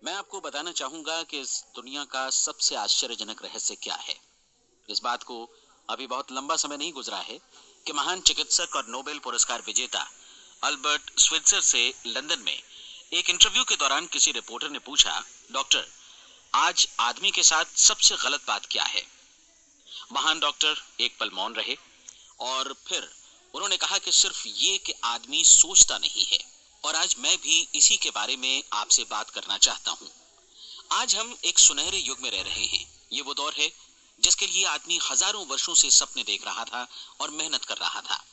मैं आपको बताना चाहूंगा कि इस दुनिया का सबसे आश्चर्यजनक रहस्य क्या है। इस बात को अभी बहुत लंबा समय नहीं गुजरा है कि महान चिकित्सक और नोबेल पुरस्कार विजेता अल्बर्ट स्विट्जर से लंदन में एक इंटरव्यू के दौरान किसी रिपोर्टर ने पूछा, डॉक्टर, आज आदमी के साथ सबसे गलत बात क्या है। महान डॉक्टर एक पल मौन रहे और फिर उन्होंने कहा कि सिर्फ ये कि आदमी सोचता नहीं है। और आज मैं भी इसी के बारे में आपसे बात करना चाहता हूँ। आज हम एक सुनहरे युग में रह रहे हैं। ये वो दौर है जिसके लिए आदमी हजारों वर्षों से सपने देख रहा था और मेहनत कर रहा था।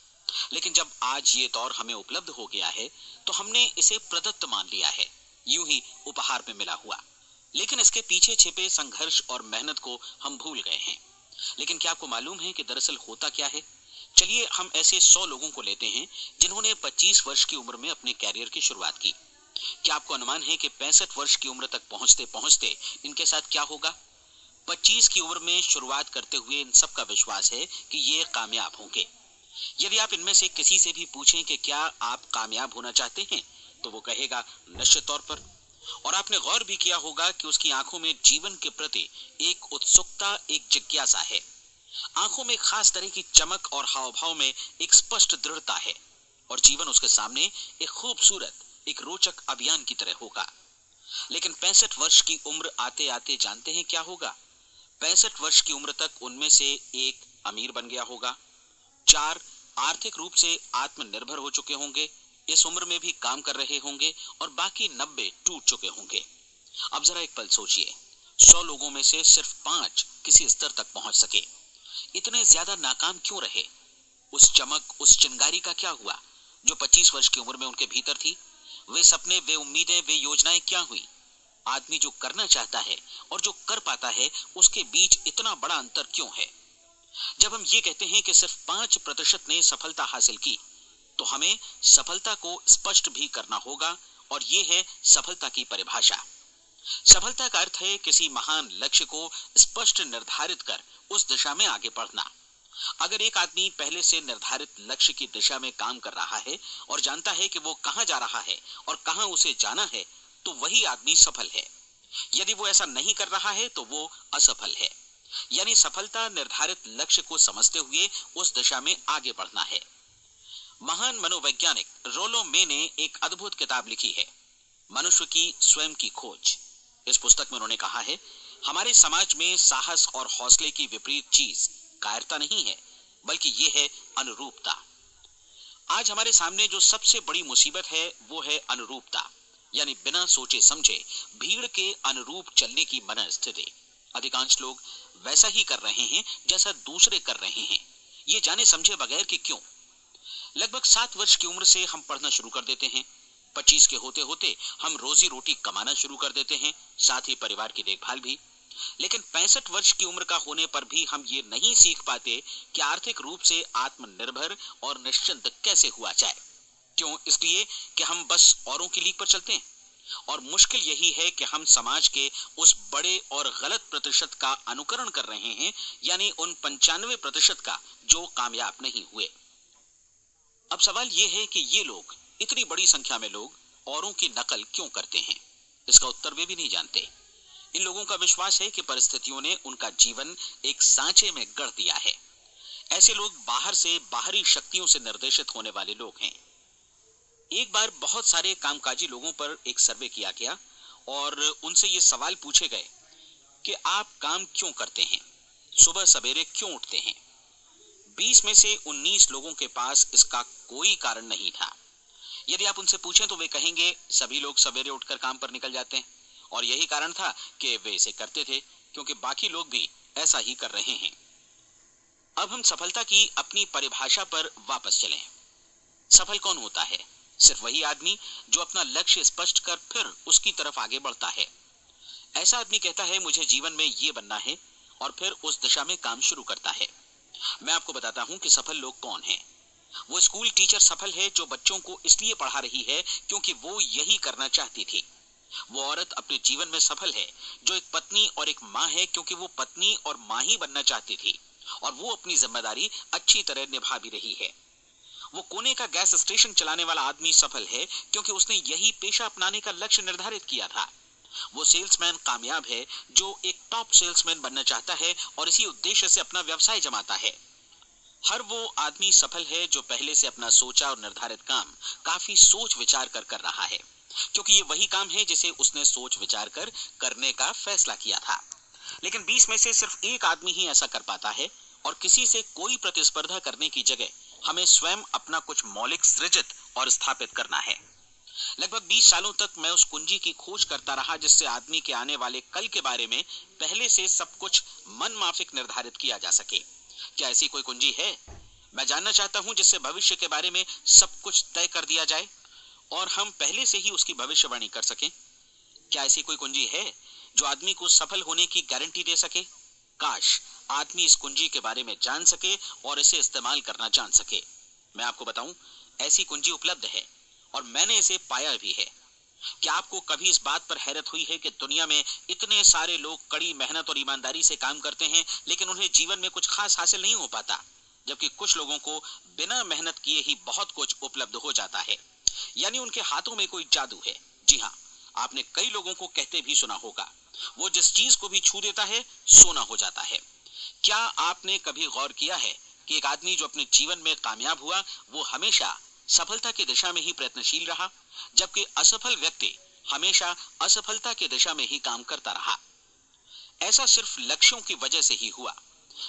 लेकिन जब आज ये दौर हमें उपलब्ध हो गया है तो हमने इसे प्रदत्त मान लिया है, यूं ही उपहार में मिला हुआ। लेकिन इसके पीछे छिपे संघर्ष और मेहनत को हम भूल गए हैं। लेकिन क्या आपको मालूम है कि दरअसल होता क्या है? चलिए हम ऐसे 100 लोगों को लेते हैं जिन्होंने 25 वर्ष की उम्र में अपने कैरियर की शुरुआत की। क्या आपको अनुमान है कि 65 वर्ष की उम्र तक पहुंचते पहुंचते इनके साथ क्या होगा? 25 की उम्र में शुरुआत करते हुए इन सब का विश्वास है कि ये कामयाब होंगे। यदि आप इनमें से किसी से भी पूछें कि क्या आप कामयाब होना चाहते हैं, तो वो कहेगा निश्चित तौर पर। और आपने गौर भी किया होगा कि उसकी आंखों में जीवन के प्रति एक उत्सुकता, एक जिज्ञासा है। आंखों में खास तरह की चमक और हाव भाव में एक स्पष्ट दृढ़ता है। और जीवन उसके सामने एक खूबसूरत, एक रोचक अभियान की तरह होगा। लेकिन 65 वर्ष की उम्र आते आते जानते हैं क्या होगा? 65 वर्ष की उम्र तक उनमें से एक अमीर बन गया होगा, 4 आर्थिक रूप से आत्मनिर्भर हो चुके होंगे, इस उम्र में भी काम कर रहे होंगे, और बाकी 90 टूट चुके होंगे। अब जरा एक पल सोचिए, 100 लोगों में से सिर्फ 5 किसी स्तर तक पहुंच सके। इतने ज्यादा नाकाम क्यों रहे? उस चमक, उस चिंगारी का क्या हुआ जो 25 वर्ष की उम्र में उनके भीतर थी? वे सपने, वे उम्मीदें, वे योजनाएं क्या हुई? आदमी जो करना चाहता है और जो कर पाता है, उसके बीच इतना बड़ा अंतर क्यों है? जब हम ये कहते हैं कि सिर्फ 5% ने सफलता हासिल की, तो हमें सफलता को स्पष्ट भी करना होगा। और ये है सफलता की परिभाषा। सफलता का अर्थ है किसी महान लक्ष्य को स्पष्ट निर्धारित कर उस दिशा में आगे बढ़ना। अगर एक आदमी पहले से निर्धारित लक्ष्य की दिशा में काम कर रहा है और जानता है कि वो कहां जा रहा है और कहां उसे जाना है, तो वही आदमी सफल है। यदि वो ऐसा नहीं कर रहा है तो वो असफल है। यानी सफलता निर्धारित लक्ष्य को समझते हुए उस दिशा में आगे बढ़ना है। महान मनोवैज्ञानिक रोलो मे ने एक अद्भुत किताब लिखी है, मनुष्य की स्वयं की खोज। इस पुस्तक में उन्होंने कहा है, हमारे समाज में साहस और हौसले की विपरीत चीज कायरता नहीं है, बल्कि ये है अनुरूपता। आज हमारे सामने जो सबसे बड़ी मुसीबत है वो है अनुरूपता, यानी बिना सोचे समझे भीड़ के अनुरूप चलने की मनस्थिति। अधिकांश लोग वैसा ही कर रहे हैं जैसा दूसरे कर रहे हैं, ये जाने समझे बगैर कि क्यों। लगभग 7 वर्ष की उम्र से हम पढ़ना शुरू कर देते हैं। 25 के होते होते हम रोजी रोटी कमाना शुरू कर देते हैं, साथ ही परिवार की देखभाल भी। लेकिन 65 वर्ष की उम्र का होने पर भी हम ये नहीं सीख पाते कि आर्थिक रूप से आत्मनिर्भर और निश्चिंत कैसे हुआ जाए। क्यों? इसलिए कि हम बस औरों की लीक पर चलते हैं। और मुश्किल यही है कि हम समाज के उस बड़े और गलत प्रतिशत का अनुकरण कर रहे हैं, यानी उन 95% का जो कामयाब नहीं हुए। अब सवाल यह है कि ये लोग, इतनी बड़ी संख्या में लोग, औरों की नकल क्यों करते हैं? इसका उत्तर वे भी नहीं जानते। इन लोगों का विश्वास है कि परिस्थितियों ने उनका जीवन एक सांचे में गढ़ दिया है। ऐसे लोग बाहर से, बाहरी शक्तियों से निर्देशित होने वाले लोग हैं। एक बार बहुत सारे कामकाजी लोगों पर एक सर्वे किया गया और उनसे ये सवाल पूछे गए कि आप काम क्यों करते हैं, सुबह सवेरे क्यों उठते हैं। 20 में से 19 लोगों के पास इसका कोई कारण नहीं था। यदि आप उनसे पूछें तो वे कहेंगे सभी लोग सवेरे उठकर काम पर निकल जाते हैं, और यही कारण था कि वे इसे करते थे क्योंकि बाकी लोग भी ऐसा ही कर रहे हैं। अब हम सफलता की अपनी परिभाषा पर वापस चलें। सफल कौन होता है? सिर्फ वही आदमी जो अपना लक्ष्य स्पष्ट कर फिर उसकी तरफ आगे बढ़ता है। ऐसा आदमी कहता है मुझे जीवन में ये बनना है, और फिर उस दिशा में काम शुरू करता है। मैं आपको बताता हूं कि सफल लोग कौन हैं। वो स्कूल टीचर सफल है जो बच्चों को इसलिए पढ़ा रही है क्योंकि वो यही करना चाहती थी। वो औरत अपने जीवन में सफल है जो एक पत्नी और एक माँ है क्योंकि वो पत्नी और माँ ही बनना चाहती थी, और वो अपनी जिम्मेदारी अच्छी तरह निभा भी रही है। वो कोने का गैस स्टेशन चलाने वाला आदमी सफल है क्योंकि उसने यही पेशा अपनाने का लक्ष्य निर्धारित किया था। वो सेल्समैन कामयाब है जो एक टॉप सेल्समैन बनना चाहता है और इसी उद्देश्य से अपना व्यवसाय जमाता है। हर वो आदमी सफल है जो पहले से अपना सोचा और निर्धारित काम काफी सोच विचार कर रहा है, क्योंकि ये वही काम है जिसे उसने सोच विचार कर करने का फैसला किया था। लेकिन 20 में से सिर्फ एक आदमी ही ऐसा कर पाता है, और किसी से कोई प्रतिस्पर्धा करने की जगह हमें स्वयं अपना कुछ मौलिक सृजित और स्थापित करना है। लगभग 20 सालों तक मैं उस कुंजी की खोज करता रहा जिससे आदमी के आने वाले कल के बारे में पहले से सब कुछ मन माफिक निर्धारित किया जा सके। क्या ऐसी कोई कुंजी है? मैं जानना चाहता हूं जिससे भविष्य के बारे में सब कुछ तय कर दिया जाए और हम पहले से ही उसकी भविष्यवाणी कर सकें। क्या ऐसी कोई कुंजी है जो आदमी को सफल होने की गारंटी दे सके? काश आदमी इस कुंजी के बारे में जान सके और इसे इस्तेमाल करना जान सके। मैं आपको बताऊं, ऐसी कुंजी उपलब्ध है और मैंने इसे पाया भी है। क्या आपको कभी इस बात पर हैरत हुई है कि दुनिया में इतने सारे लोग कड़ी मेहनत और ईमानदारी से काम करते हैं, लेकिन उन्हें जीवन में कुछ खास हासिल नहीं हो पाता, जबकि कुछ लोगों को बिना मेहनत किए ही बहुत कुछ उपलब्ध हो जाता है। यानी उनके हाथों में कोई जादू है। जी हाँ, आपने कई लोगों को कहते भी सुना होगा, वो जिस चीज को भी छू देता है सोना हो जाता है। क्या आपने कभी गौर किया है कि एक आदमी जो अपने जीवन में कामयाब हुआ वो हमेशा सफलता की दिशा में ही प्रयत्नशील रहा, जबकि असफल व्यक्ति हमेशा असफलता की दिशा में ही काम करता रहा? ऐसा सिर्फ लक्ष्यों की वजह से ही हुआ।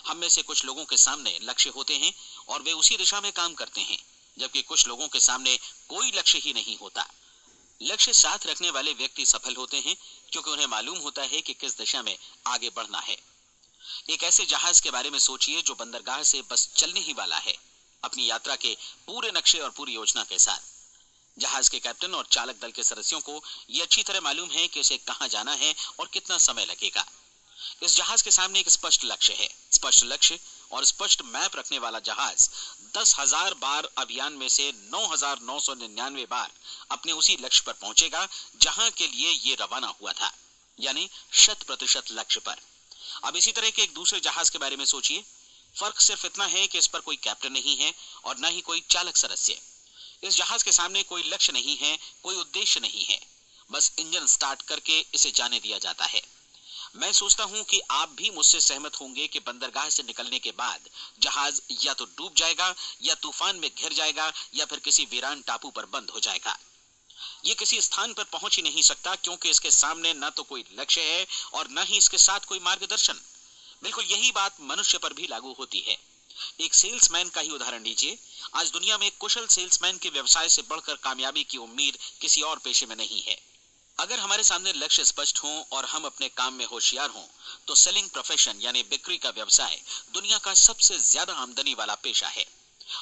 हम में से कुछ लोगों के सामने लक्ष्य होते हैं और वे उसी दिशा में काम करते हैं, जबकि कुछ लोगों के सामने कोई लक्ष्य ही नहीं होता। लक्ष्य साथ रखने वाले व्यक्ति सफल होते हैं क्योंकि उन्हें मालूम होता है कि किस दिशा में आगे बढ़ना है। एक ऐसे जहाज के बारे में सोचिए जो बंदरगाह से बस चलने ही वाला है, अपनी यात्रा के पूरे नक्शे और पूरी योजना के साथ। जहाज के कैप्टन और चालक दल के सदस्यों को यह अच्छी तरह मालूम है कि उसे कहां जाना है और कितना समय लगेगा। इस जहाज के सामने एक स्पष्ट लक्ष्य है। स्पष्ट लक्ष्य और स्पष्ट मैप रखने वाला जहाज 10,000 बार अभियान में से 9,999 बार अपने उसी लक्ष्य पर पहुंचेगा जहां के लिए ये रवाना हुआ था, यानी 100% लक्ष्य पर। अब इसी तरह के एक दूसरे जहाज के बारे में सोचिए। फर्क सिर्फ इतना है कि इस पर कोई कैप्टन नहीं है और न ही कोई चालक सदस्य। इस जहाज के सामने कोई लक्ष्य नहीं है, कोई उद्देश्य नहीं है, बस इंजन स्टार्ट करके इसे जाने दिया जाता है। मैं सोचता हूं कि आप भी मुझसे सहमत होंगे कि बंदरगाह से निकलने के बाद जहाज या तो डूब जाएगा, या तूफान में घिर जाएगा, या फिर किसी वीरान टापू पर बंद हो जाएगा। ये किसी स्थान पर पहुंच ही नहीं सकता क्योंकि इसके सामने न तो कोई लक्ष्य है और न ही इसके साथ कोई मार्गदर्शन। बिल्कुल यही बात मनुष्य पर भी लागू होती है। एक सेल्समैन का ही उदाहरण लीजिए। आज दुनिया में कुशल सेल्समैन के व्यवसाय से बढ़कर कामयाबी की उम्मीद किसी और पेशे में नहीं है। अगर हमारे सामने लक्ष्य स्पष्ट हो और हम अपने काम में होशियार हों, तो सेलिंग प्रोफेशन यानी बिक्री का व्यवसाय दुनिया का सबसे ज्यादा आमदनी वाला पेशा है।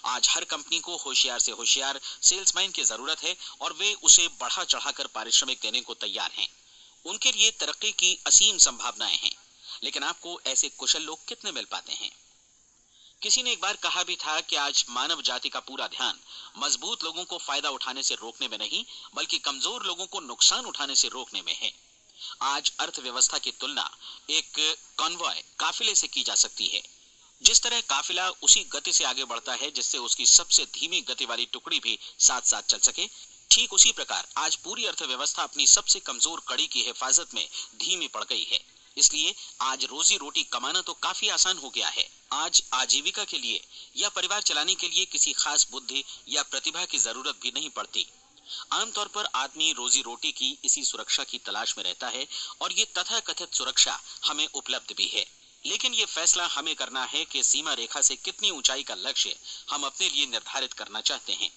आज हर कंपनी को होशियार से होशियार सेल्समैन की जरूरत है और वे उसे बढ़ा चढ़ाकर पारिश्रमिक देने को तैयार हैं। उनके लिए तरक्की की असीम संभावनाएं हैं, लेकिन आपको ऐसे कुशल लोग कितने मिल पाते हैं? किसी ने एक बार कहा भी था कि आज मानव जाति का पूरा ध्यान मजबूत लोगों को फायदा उठाने से रोकने में नहीं, बल्कि कमजोर लोगों को नुकसान उठाने से रोकने में है। आज अर्थव्यवस्था की तुलना एक कॉन्वॉय काफिले से की जा सकती है। जिस तरह काफिला उसी गति से आगे बढ़ता है जिससे उसकी सबसे धीमी गति वाली टुकड़ी भी साथ साथ चल सके, ठीक उसी प्रकार आज पूरी अर्थव्यवस्था अपनी सबसे कमजोर कड़ी की हिफाजत में धीमी पड़ गई है। इसलिए आज रोजी रोटी कमाना तो काफी आसान हो गया है। आज आजीविका के लिए या परिवार चलाने के लिए किसी खास बुद्धि या प्रतिभा की जरूरत भी नहीं पड़ती। आमतौर पर आदमी रोजी रोटी की इसी सुरक्षा की तलाश में रहता है और ये तथाकथित सुरक्षा हमें उपलब्ध भी है। लेकिन ये फैसला हमें करना है कि सीमा रेखा से कितनी ऊंचाई का लक्ष्य हम अपने लिए निर्धारित करना चाहते हैं।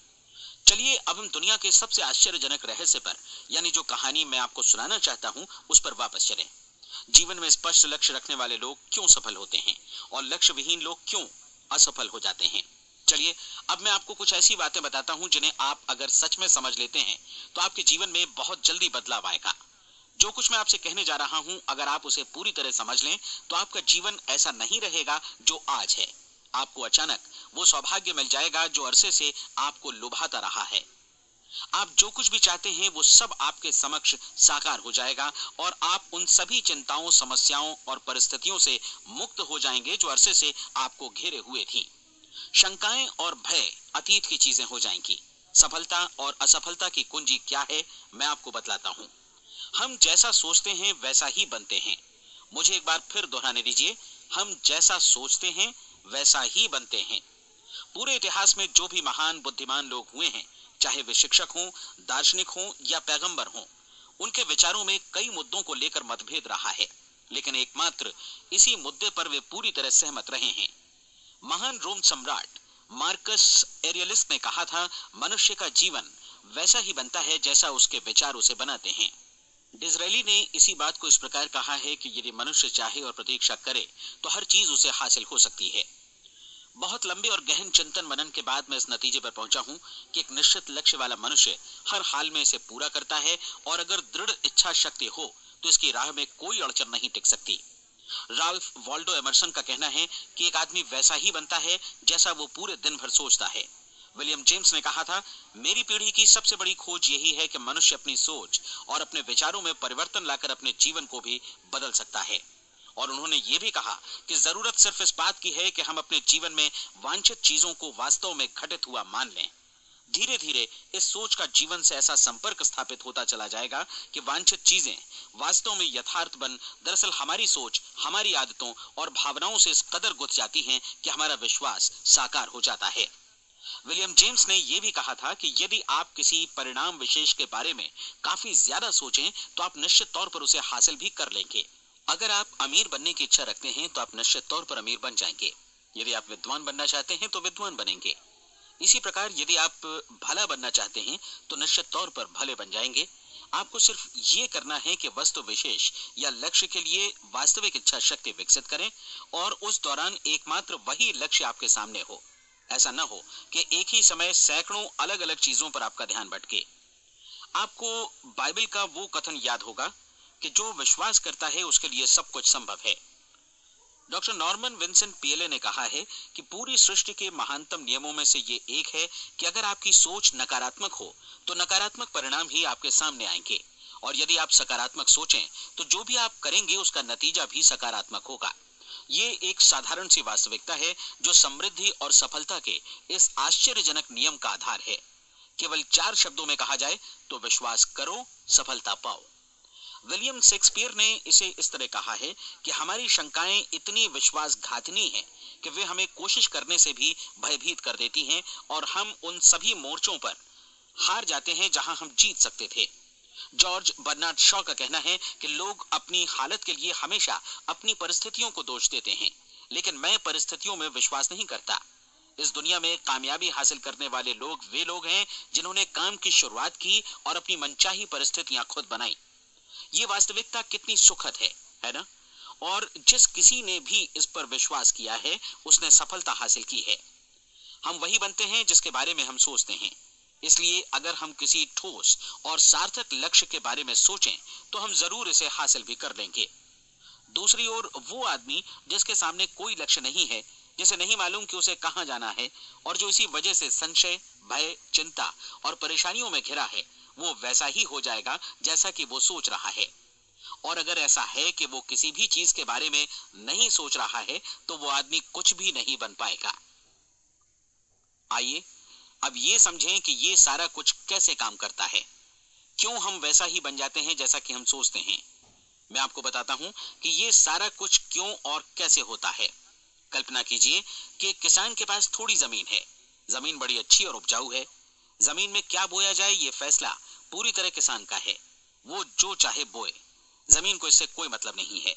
चलिए अब हम दुनिया के सबसे आश्चर्यजनक रहस्य पर, यानी जो कहानी मैं आपको सुनाना चाहता हूं, उस पर वापस चलें। जीवन में स्पष्ट लक्ष्य रखने वाले लोग क्यों सफल होते हैं और लक्ष्य विहीन लोग क्यों असफल हो जाते हैं? चलिए अब मैं आपको कुछ ऐसी बातें बताता हूं जिन्हें आप अगर सच में समझ लेते हैं तो आपके जीवन में बहुत जल्दी बदलाव आएगा। जो कुछ मैं आपसे कहने जा रहा हूं, अगर आप उसे पूरी तरह समझ लें तो आपका जीवन ऐसा नहीं रहेगा जो आज है। आपको अचानक वो सौभाग्य मिल जाएगा जो अरसे से आपको लुभाता रहा है। आप जो कुछ भी चाहते हैं वो सब आपके समक्ष साकार हो जाएगा और आप उन सभी चिंताओं, समस्याओं और परिस्थितियों से मुक्त हो जाएंगे जो अरसे से आपको घेरे हुए थी। शंकाएं और भय अतीत की चीजें हो जाएंगी। सफलता और असफलता की कुंजी क्या है, मैं आपको बतलाता हूं। हम जैसा सोचते हैं वैसा ही बनते हैं। मुझे एक बार फिर दोहराने दीजिए, हम जैसा सोचते हैं वैसा ही बनते हैं। पूरे इतिहास में जो भी महान बुद्धिमान लोग हुए हैं, चाहे वे शिक्षक हों, दार्शनिक हों या पैगंबर हों, उनके विचारों में कई मुद्दों को लेकर मतभेद रहा है, लेकिन एकमात्र इसी मुद्दे पर वे पूरी तरह सहमत रहे हैं। महान रोम सम्राट मार्कस एरियलिस ने कहा था, मनुष्य का जीवन वैसा ही बनता है जैसा उसके विचार उसे बनाते हैं। डिज़रायली ने इसी बात को इस प्रकार कहा है कि यदि मनुष्य चाहे और प्रतीक्षा करे तो हर चीज उसे हासिल हो सकती है। बहुत लंबे और गहन चिंतन मनन के बाद मैं इस नतीजे पर पहुंचा हूं कि एक निश्चित लक्ष्य वाला मनुष्य हर हाल में इसे पूरा करता है, और अगर दृढ़ इच्छा शक्ति हो तो इसकी राह में कोई अड़चन नहीं टिक सकती। राल्फ वॉल्डो एमर्सन का कहना है कि एक आदमी वैसा ही बनता है जैसा वो पूरे दिन भर सोचता है। विलियम जेम्स ने कहा था, मेरी पीढ़ी की सबसे बड़ी खोज यही है कि मनुष्य अपनी सोच और अपने विचारों में परिवर्तन लाकर अपने जीवन को भी बदल सकता है। और उन्होंने ये भी कहा कि जरूरत सिर्फ इस बात की है कि हम अपने जीवन में वांछित चीजों को वास्तव में घटित हुआ मान लें। धीरे धीरे इस सोच का जीवन से ऐसा संपर्क स्थापित होता चला जाएगा कि वांछित चीजें वास्तव में यथार्थ बन दरअसल हमारी सोच, हमारी आदतों और भावनाओं से इस कदर गुथ जाती हैं कि हमारा विश्वास साकार हो जाता है। विलियम जेम्स ने यह भी कहा था कि यदि आप किसी परिणाम विशेष के बारे में काफी ज्यादा सोचें तो आप निश्चित तौर पर उसे हासिल भी कर लेंगे। अगर आप अमीर बनने की इच्छा रखते हैं तो आप निश्चित तौर पर अमीर बन जाएंगे। यदि आप विद्वान बनना चाहते हैं तो विद्वान बनेंगे। इसी प्रकार यदि आप भला बनना चाहते हैं तो निश्चित तौर पर भले बन जाएंगे। आपको सिर्फ ये करना है कि वस्तु विशेष या लक्ष्य के लिए वास्तविक इच्छा शक्ति विकसित करें, और उस दौरान एकमात्र वही लक्ष्य आपके सामने हो। ऐसा न हो कि एक ही समय सैकड़ों अलग अलग चीजों पर आपका ध्यान भटके। आपको बाइबल का वो कथन याद होगा कि जो विश्वास करता है उसके लिए सब कुछ संभव है। डॉक्टर नॉर्मन विंसेंट पीएले ने कहा है कि पूरी सृष्टि के महानतम नियमों में से ये एक है कि अगर आपकी सोच नकारात्मक हो तो नकारात्मक परिणाम ही आपके सामने आएंगे, और यदि आप सकारात्मक सोचें तो जो भी आप करेंगे उसका नतीजा भी सकारात्मक होगा। ये एक साधारण सी वास्तविकता है जो समृद्धि और सफलता के इस आश्चर्यजनक नियम का आधार है। केवल 4 शब्दों में कहा जाए तो विश्वास करो, सफलता पाओ। विलियम शेक्सपियर ने इसे इस तरह कहा है कि हमारी शंकाएं इतनी विश्वासघातनी हैं कि वे हमें कोशिश करने से भी भयभीत कर देती हैं, और हम उन सभी मोर्चों पर हार जाते हैं जहां हम जीत सकते थे। जॉर्ज बर्नार्ड शॉ का कहना है कि लोग अपनी हालत के लिए हमेशा अपनी परिस्थितियों को दोष देते हैं, लेकिन मैं परिस्थितियों में विश्वास नहीं करता। इस दुनिया में कामयाबी हासिल करने वाले लोग वे लोग हैं जिन्होंने काम की शुरुआत की और अपनी मनचाही परिस्थितियां खुद बनाई। ये वास्तविकता कितनी सुखद है ना? और जिस किसी ने भी इस पर विश्वास किया है उसने सफलता हासिल की है। हम वही बनते हैं जिसके बारे में हम सोचते हैं। इसलिए अगर हम किसी ठोस और सार्थक लक्ष्य के बारे में सोचें तो हम जरूर इसे हासिल भी कर लेंगे। दूसरी ओर वो आदमी जिसके सामने कोई लक्ष्य नहीं है, जिसे नहीं मालूम कि उसे कहां जाना है, और जो इसी वजह से संशय, भय, चिंता और परेशानियों में घिरा है, वो वैसा ही हो जाएगा जैसा कि वो सोच रहा है। और अगर ऐसा है कि वो किसी भी चीज के बारे में नहीं सोच रहा है तो वो आदमी कुछ भी नहीं बन पाएगा। आइए अब ये समझें कि ये सारा कुछ कैसे काम करता है, क्यों हम वैसा ही बन जाते हैं जैसा कि हम सोचते हैं। मैं आपको बताता हूं कि ये सारा कुछ क्यों और कैसे होता है। कल्पना कीजिए कि एक किसान के पास थोड़ी जमीन है। जमीन बड़ी अच्छी और उपजाऊ है। जमीन में क्या बोया जाए ये फैसला पूरी तरह किसान का है। वो जो चाहे बोए, जमीन को इससे कोई मतलब नहीं है।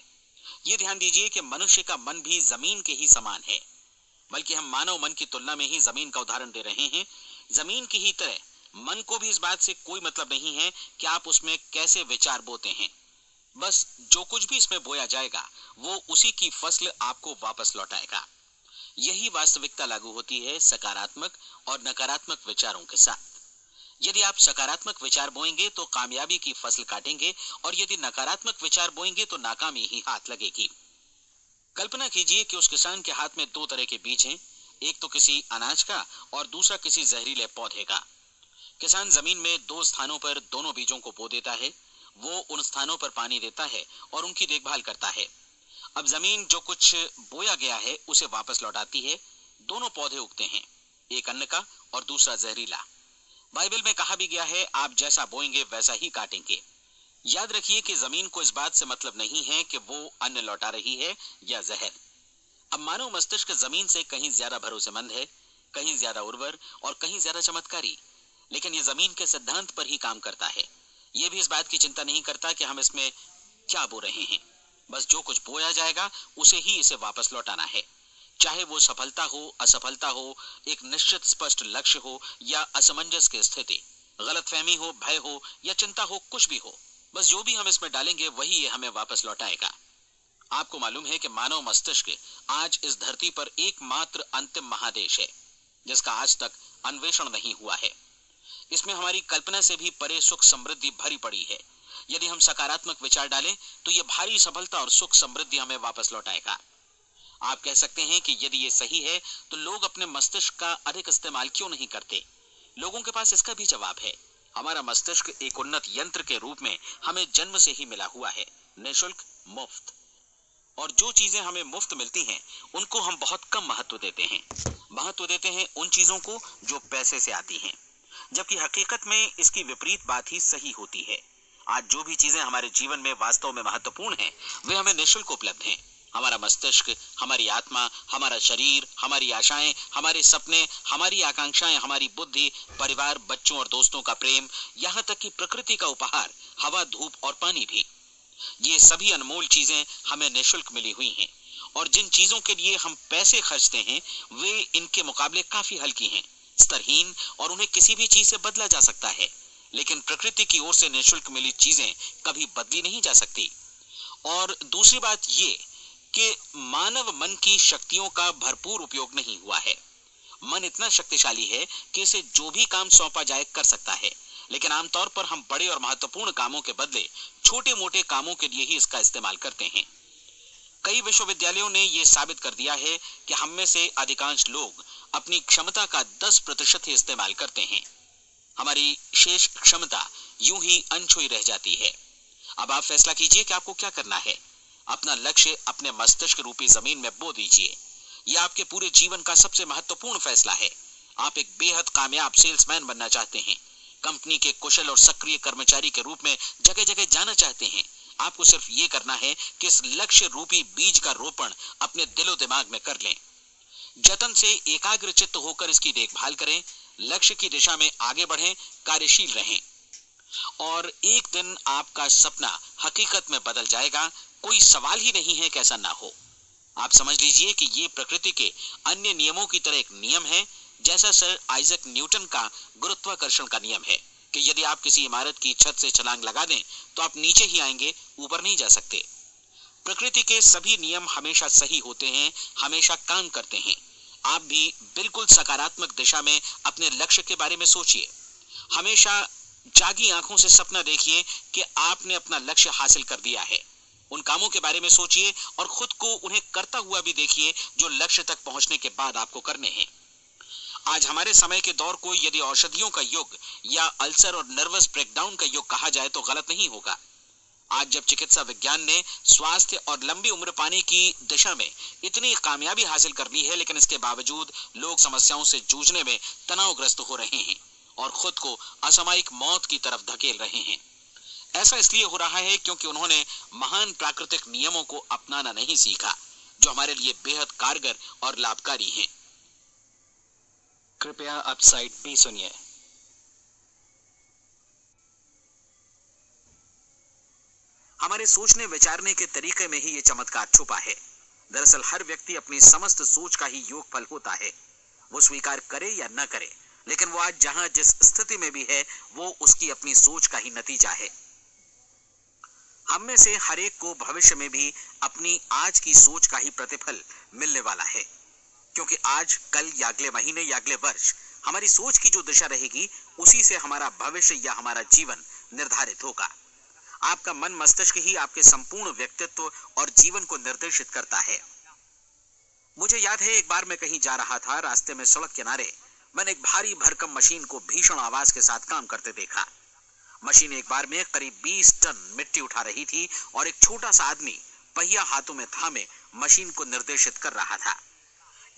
ये ध्यान दीजिए कि मनुष्य का मन भी जमीन के ही समान है, बल्कि हम मानव मन की तुलना में ही जमीन का उदाहरण दे रहे हैं। जमीन की ही तरह मन को भी इस बात से कोई मतलब नहीं है कि आप उसमें कैसे विचार बोते हैं। बस जो कुछ भी इसमें बोया जाएगा वो उसी की फसल आपको वापस लौटाएगा। यही वास्तविकता लागू होती है सकारात्मक और नकारात्मक विचारों के साथ। यदि आप सकारात्मक विचार बोएंगे तो कामयाबी की फसल काटेंगे, और यदि नकारात्मक विचार बोएंगे तो नाकामी ही हाथ लगेगी। कल्पना कीजिए कि उस किसान के हाथ में 2 तरह के बीज हैं, एक तो किसी अनाज का और दूसरा किसी जहरीले पौधे का। किसान जमीन में 2 स्थानों पर दोनों बीजों को बो देता है। वो उन स्थानों पर पानी देता है और उनकी देखभाल करता है। अब जमीन जो कुछ बोया गया है उसे वापस लौटाती है। दोनों पौधे उगते हैं, एक अन्न का और दूसरा जहरीला। बाइबल में कहा भी गया है, आप जैसा बोएंगे वैसा ही काटेंगे। याद रखिए कि जमीन को इस बात से मतलब नहीं है कि वो अन्न लौटा रही है या जहर। अब मानव मस्तिष्क जमीन से कहीं ज्यादा भरोसेमंद है, कहीं ज्यादा उर्वर और कहीं ज्यादा चमत्कारी, लेकिन ये जमीन के सिद्धांत पर ही काम करता है। ये भी इस बात की चिंता नहीं करता कि हम इसमें क्या बो रहे हैं। बस जो कुछ बोया जाएगा उसे ही इसे वापस लौटाना है, चाहे वो सफलता हो, असफलता हो, एक निश्चित स्पष्ट लक्ष्य हो या असमंजस की स्थिति, गलतफहमी हो, भय हो या चिंता हो, कुछ भी हो। बस जो भी हम इसमें डालेंगे वही ये हमें वापस लौटाएगा। आपको मालूम है कि मानव मस्तिष्क आज इस धरती पर एकमात्र अंतिम महादेश है जिसका आज तक अन्वेषण नहीं हुआ है। इसमें हमारी कल्पना से भी परे सुख समृद्धि भरी पड़ी है। यदि हम सकारात्मक विचार डालें तो यह भारी सफलता और सुख समृद्धि हमें वापस लौटाएगा। आप कह सकते हैं कि यदि ये सही है तो लोग अपने मस्तिष्क का अधिक इस्तेमाल क्यों नहीं करते? लोगों के पास इसका भी जवाब है। हमारा मस्तिष्क एक उन्नत यंत्र के रूप में हमें जन्म से ही मिला हुआ है, निःशुल्क, मुफ्त। और जो चीजें हमें मुफ्त मिलती हैं उनको हम बहुत कम महत्व देते हैं। महत्व देते हैं उन चीजों को जो पैसे से आती हैं, जबकि हकीकत में इसकी विपरीत बात ही सही होती है। आज जो भी चीजें हमारे जीवन में वास्तव में महत्वपूर्ण हैं वे हमें निःशुल्क उपलब्ध हैं। हमारा मस्तिष्क, हमारी आत्मा, हमारा शरीर, हमारी आशाएं, हमारे सपने, हमारी आकांक्षाएं, हमारी बुद्धि, परिवार, बच्चों और दोस्तों का प्रेम, यहाँ तक कि प्रकृति का उपहार, हवा, धूप और पानी भी। ये सभी अनमोल चीजें हमें निःशुल्क मिली हुई हैं, और जिन चीजों के लिए हम पैसे खर्चते हैं वे इनके मुकाबले काफी हल्की हैं, स्तरहीन, और उन्हें किसी भी चीज से बदला जा सकता है। लेकिन प्रकृति की ओर से निःशुल्क मिली चीजें कभी बदली नहीं जा सकती। और दूसरी बात ये कि मानव मन की शक्तियों का भरपूर उपयोग नहीं हुआ है। मन इतना शक्तिशाली है कि इसे जो भी काम सौंपा जाए कर सकता है, लेकिन आमतौर पर हम बड़े और महत्वपूर्ण कामों के बदले छोटे मोटे कामों के लिए ही इसका इस्तेमाल करते हैं। कई विश्वविद्यालयों ने यह साबित कर दिया है कि हम में से अधिकांश लोग अपनी क्षमता का 10% ही इस्तेमाल करते हैं। हमारी शेष क्षमता यूं ही अनछुई रह जाती है। अब आप फैसला कीजिए कि आपको क्या करना है। अपना लक्ष्य अपने मस्तिष्क रूपी जमीन में बो दीजिए। यह आपके पूरे जीवन का सबसे महत्वपूर्ण फैसला है। आप एक बेहद कामयाब सेल्समैन बनना चाहते हैं, कंपनी के कुशल और सक्रिय कर्मचारी के रूप में जगह जगह जाना चाहते हैं। आपको सिर्फ ये करना है कि इस लक्ष्य रूपी बीज का रोपण अपने दिलो दिमाग में कर लें। जतन से एकाग्र चित्त होकर इसकी देखभाल करें, लक्ष्य की दिशा में आगे बढ़ें, कार्यशील रहें, और एक दिन आपका सपना हकीकत में बदल जाएगा। कोई सवाल ही नहीं है कि ऐसा ना हो। आप समझ लीजिए कि ये प्रकृति के अन्य नियमों की तरह एक नियम है, जैसा सर आइजक न्यूटन का गुरुत्वाकर्षण का नियम है कि यदि आप किसी इमारत की छत से छलांग लगा दें तो आप नीचे ही आएंगे, ऊपर नहीं जा सकते। प्रकृति के सभी नियम हमेशा सही होते हैं, हमेशा काम करते हैं। आप भी बिल्कुल सकारात्मक दिशा में अपने लक्ष्य के बारे में सोचिए। हमेशा जागी आंखों से सपना देखिए कि आपने अपना लक्ष्य हासिल कर दिया है। उन कामों के बारे में सोचिए और खुद को उन्हें करता हुआ भी देखिए जो लक्ष्य तक पहुंचने के बाद आपको करने हैं। आज हमारे समय के दौर को यदि औषधियों का युग या अल्सर और नर्वस ब्रेकडाउन का युग कहा जाए तो गलत नहीं होगा। आज जब चिकित्सा विज्ञान ने स्वास्थ्य और लंबी उम्र पाने की दिशा में इतनी कामयाबी हासिल कर ली है, लेकिन इसके बावजूद लोग समस्याओं से जूझने में तनावग्रस्त हो रहे हैं और खुद को असामयिक मौत की तरफ धकेल रहे हैं। ऐसा इसलिए हो रहा है क्योंकि उन्होंने महान प्राकृतिक नियमों को अपनाना नहीं सीखा, जो हमारे लिए बेहद कारगर और लाभकारी हैं। कृपया अब साइड बी सुनिए। हमारे सोचने विचारने के तरीके में ही ये चमत्कार छुपा है। दरअसल हर व्यक्ति अपनी समस्त सोच का ही योगफल होता है। वो स्वीकार करे या न करे, लेकिन वो आज जहां जिस स्थिति में भी है वो उसकी अपनी सोच का ही नतीजा है। हम में से हर एक को भविष्य में भी अपनी आज की सोच का ही प्रतिफल मिलने वाला है, क्योंकि आज, कल या अगले महीने या अगले वर्ष हमारी सोच की जो दिशा रहेगी उसी से हमारा भविष्य या हमारा जीवन निर्धारित होगा। आपका मन मस्तिष्क ही आपके संपूर्ण व्यक्तित्व और जीवन को निर्देशित करता है। मुझे याद है एक बार मैं कहीं जा रहा था, रास्ते में सड़क किनारे मैंने एक भारी भरकम मशीन को भीषण आवाज के साथ काम करते देखा। मशीन एक बार में करीब 20 टन मिट्टी उठा रही थी और एक छोटा सा आदमी पहिया हाथों में थामे मशीन को निर्देशित कर रहा था।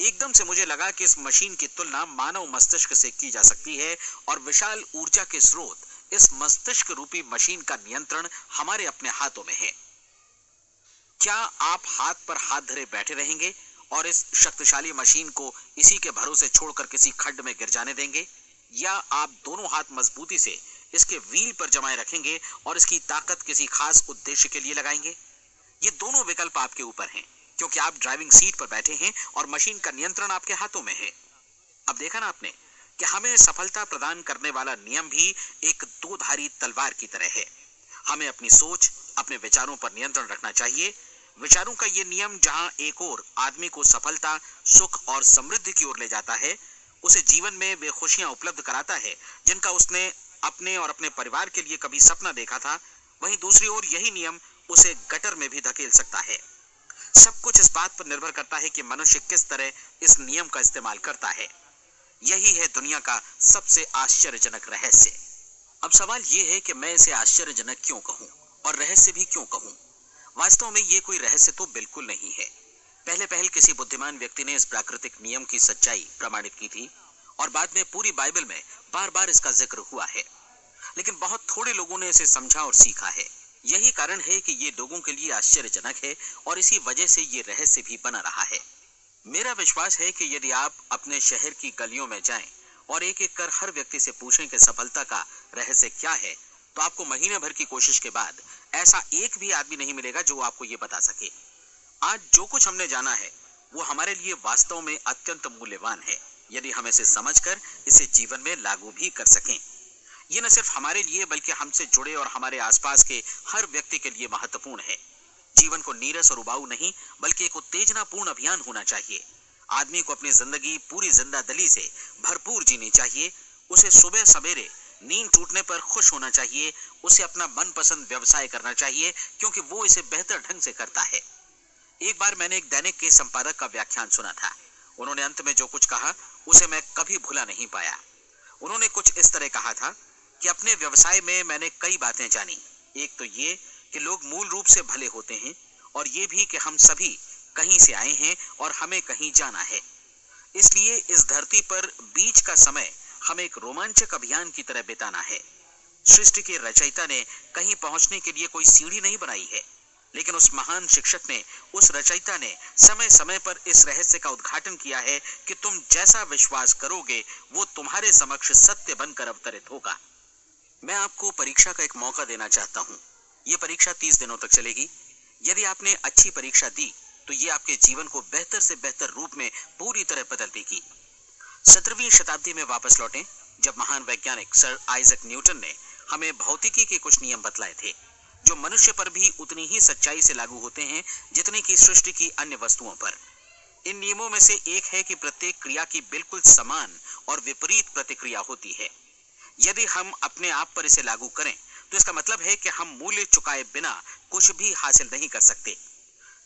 एकदम से मुझे लगा कि इस मशीन की तुलना मानव मस्तिष्क से की जा सकती है और विशाल ऊर्जा के स्रोत इस मस्तिष्क रूपी मशीन का नियंत्रण हमारे अपने हाथों में है। क्या आप हाथ पर हाथ धरे बैठे रहेंगे और इस शक्तिशाली मशीन को इसी के भरोसे छोड़कर किसी खड्ड में गिर जाने देंगे, या आप दोनों हाथ मजबूती से इसके व्हील पर जमाए रखेंगे और इसकी ताकत किसी खास उद्देश्य के लिए लगाएंगे? ये दोनों विकल्प आपके ऊपर हैं, क्योंकि आप ड्राइविंग सीट पर बैठे हैं और मशीन का नियंत्रण आपके हाथों में है। अब देखा ना आपने कि हमें सफलता प्रदान करने वाला नियम भी एक दो-धारी तलवार की तरह है। हमें अपनी सोच, अपने विचारों पर नियंत्रण रखना चाहिए। विचारों का ये नियम जहां एक ओर आदमी को सफलता, सुख और समृद्धि की ओर ले जाता है, उसे जीवन में वे खुशियां उपलब्ध कराता है जिनका उसने अपने और अपने परिवार के लिए कभी सपना देखा था, वहीं दूसरी ओर यही नियम उसे गटर में भी धकेल सकता है। सब कुछ इस बात पर निर्भर करता है कि मनुष्य किस तरह इस नियम का इस्तेमाल करता है। यही है दुनिया का सबसे आश्चर्यजनक रहस्य। अब सवाल यह है कि मैं इसे आश्चर्यजनक क्यों कहूं और रहस्य भी क्यों कहूं? वास्तव में ये कोई रहस्य तो बिल्कुल नहीं है। पहले किसी बुद्धिमान व्यक्ति ने इस प्राकृतिक नियम की सच्चाई प्रमाणित की थी और बाद में पूरी बाइबल में बार बार इसका जिक्र हुआ है, लेकिन बहुत थोड़े लोगों ने इसे समझा और सीखा है। यही कारण है कि ये लोगों के लिए आश्चर्यजनक है और इसी वजह से ये रहस्य भी बना रहा है। मेरा विश्वास है कि यदि आप अपने शहर की गलियों में जाएं और एक एक कर हर व्यक्ति से पूछें कि सफलता का रहस्य क्या है, तो आपको महीने भर की कोशिश के बाद ऐसा एक भी आदमी नहीं मिलेगा जो आपको ये बता सके। आज जो कुछ हमने जाना है वो हमारे लिए वास्तव में अत्यंत मूल्यवान है, यदि हम इसे समझकर इसे जीवन में लागू भी कर सकें। ये न सिर्फ हमारे लिए बल्कि हमसे जुड़े और हमारे आसपास के हर व्यक्ति के लिए महत्वपूर्ण है। जीवन को नीरस और उबाऊ नहीं बल्कि एक उत्तेजनापूर्ण अभियान होना चाहिए। आदमी को अपनी जिंदगी पूरी जिंदादिली से भरपूर जीनी चाहिए। उसे सुबह सवेरे नींद टूटने पर खुश होना चाहिए। उसे अपना मनपसंद व्यवसाय करना चाहिए क्योंकि वो इसे बेहतर ढंग से करता है। एक बार मैंने एक दैनिक के संपादक का व्याख्यान सुना था। उन्होंने अंत में जो कुछ कहा उसे मैं कभी भुला नहीं पाया। उन्होंने कुछ इस तरह कहा था कि अपने व्यवसाय में मैंने कई बातें जानी। एक तो ये कि लोग मूल रूप से भले होते हैं और ये भी कि हम सभी कहीं से आए हैं और हमें कहीं जाना है। इसलिए इस धरती पर बीच का समय हमें एक रोमांचक अभियान की तरह बिताना है। सृष्टि के रचयिता ने कहीं पहुंचने के लिए कोई सीढ़ी नहीं बनाई है, लेकिन उस महान शिक्षक ने, उस रचयिता ने समय समय पर इस रहस्य का उद्घाटन किया है कि तुम जैसा विश्वास करोगे वो तुम्हारे समक्ष सत्य बनकर अवतरित होगा। मैं आपको परीक्षा का एक मौका देना चाहता हूँ। ये परीक्षा 30 दिनों तक चलेगी। यदि आपने अच्छी परीक्षा दी तो ये आपके जीवन को बेहतर से बेहतर रूप में पूरी तरह बदल देगी। 17वीं शताब्दी में वापस लौटें, जब महान वैज्ञानिक सर आइजैक न्यूटन ने हमें भौतिकी के कुछ नियम बतलाए थे, जो मनुष्य पर भी उतनी ही सच्चाई से लागू होते हैं जितनी कि सृष्टि की अन्य वस्तुओं पर। इन नियमों में से एक है कि प्रत्येक क्रिया की बिल्कुल समान और विपरीत प्रतिक्रिया होती है। यदि हम अपने आप पर इसे लागू करें तो इसका मतलब है कि हम मूल्य चुकाए बिना कुछ भी हासिल नहीं कर सकते।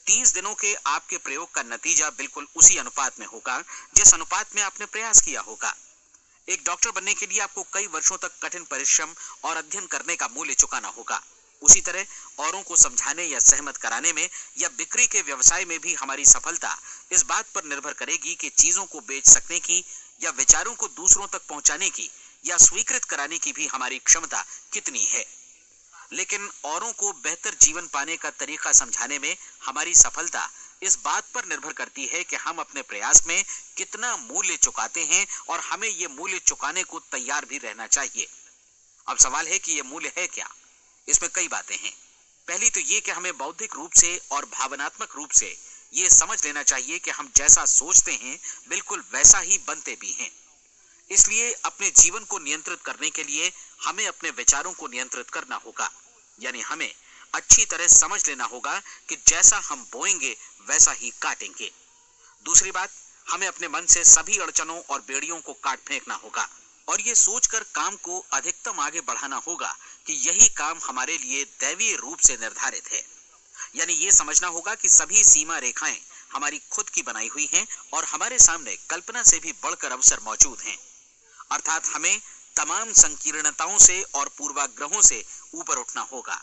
30 दिनों के आपके प्रयोग का नतीजा बिल्कुल उसी अनुपात में होगा जिस अनुपात में आपने प्रयास किया होगा। एक डॉक्टर बनने के लिए आपको कई वर्षों तक कठिन परिश्रम और अध्ययन करने का मूल्य चुकाना होगा। उसी तरह औरों को समझाने या सहमत कराने में या बिक्री के व्यवसाय में भी हमारी सफलता इस बात पर निर्भर करेगी कि चीजों को बेच सकने की या विचारों को दूसरों तक पहुंचाने की या स्वीकृत कराने की भी हमारी क्षमता कितनी है। लेकिन औरों को बेहतर जीवन पाने का तरीका समझाने में हमारी सफलता इस बात पर निर्भर करती है कि हम अपने प्रयास में कितना मूल्य चुकाते हैं और हमें ये मूल्य चुकाने को तैयार भी रहना चाहिए। अब सवाल है कि ये मूल्य है क्या? इसमें कई बातें हैं। पहली तो ये कि हमें बौद्धिक रूप से और भावनात्मक रूप से ये समझ लेना चाहिए कि हम जैसा सोचते हैं बिल्कुल वैसा ही बनते भी हैं। इसलिए अपने जीवन को नियंत्रित करने के लिए हमें अपने विचारों को नियंत्रित करना होगा। यानी हमें अच्छी तरह समझ लेना होगा कि जैसा हम बोएंगे वैसा ही काटेंगे। दूसरी बात, हमें अपने मन से सभी अड़चनों और बेड़ियों को काट फेंकना होगा और ये सोचकर काम को अधिकतम आगे बढ़ाना होगा कि यही काम हमारे लिए दैवीय रूप से निर्धारित है। यानी ये समझना होगा कि सभी सीमा रेखाएं हमारी खुद की बनाई हुई हैं और हमारे सामने कल्पना से भी बढ़कर अवसर मौजूद हैं। अर्थात हमें तमाम संकीर्णताओं से और पूर्वाग्रहों से ऊपर उठना होगा।